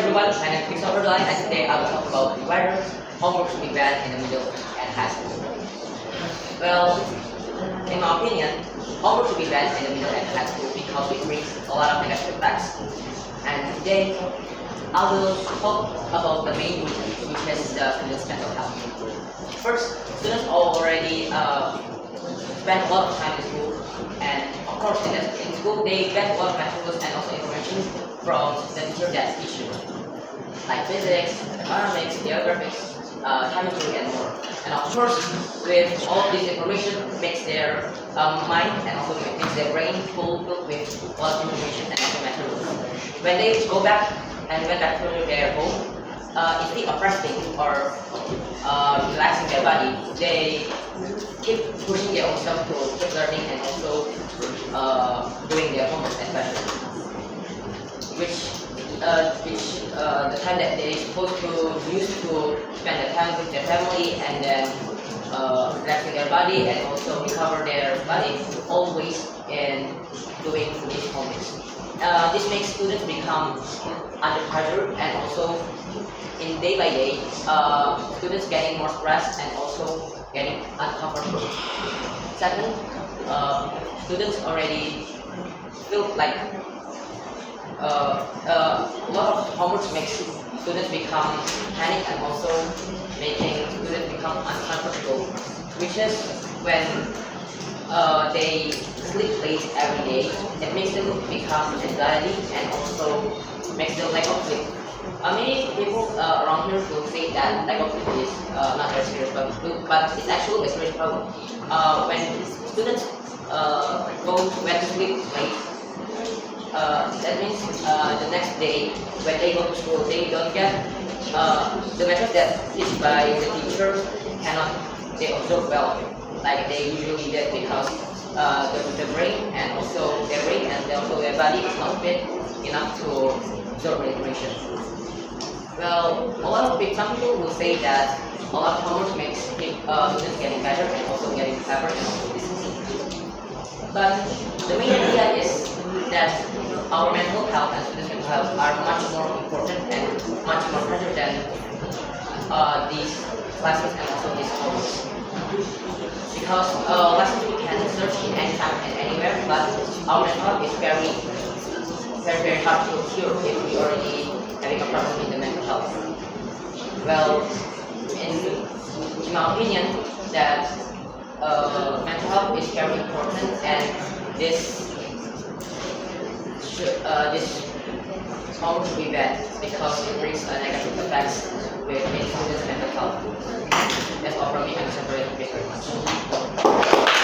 everyone, my name is Christopher Dwyer, and today I will talk about whether homework should be banned in the middle and high school. Well, in my opinion, homework should be banned in the middle and high school because it brings a lot of negative effects. And today, I will talk about the main reason, which is the students' mental health. First, students already spend a lot of time in school, and of course, in school they get a lot of materials and also information from the teacher that teach you, like physics, economics, geographics, chemistry, and more. And of course, with all of this information, makes their mind and also makes their brain full filled with a lot of information and also materials. When they go back and went back to their home, instead of resting or relaxing their body, they keep pushing their own self to keep learning and also doing their homework especially. Which the time that they supposed to use to spend the time with their family and then relaxing their body and also recover their body, always in doing these homeworks. This makes students become under pressure and also in day by day, students getting more stressed and also getting uncomfortable. Second, students already feel like a lot of homework makes students become panic and also making students become uncomfortable, which is when they sleep late every day. It makes them become anxiety and also makes them lack of sleep. Many people around here will say that lack of sleep is not very serious problem, but it's actually a serious problem. When students went to sleep late, that means the next day when they go to school, they don't get the method that teach by the teacher cannot they observe well like they usually did because the brain and also their brain and also their body is not fit enough to absorb the information. Well, some people will say that a lot of homework makes students getting better and also getting clever and also listening. But the main idea is that our mental health and students' mental health are much more important and much more pressure than these classes and also these homeworks. Because lessons we can search in anytime and anywhere, but our mental health is very hard to cure if we already having a problem in the mental health. Well, in my opinion, that mental health is very important, and this homework should be banned because it brings negative effects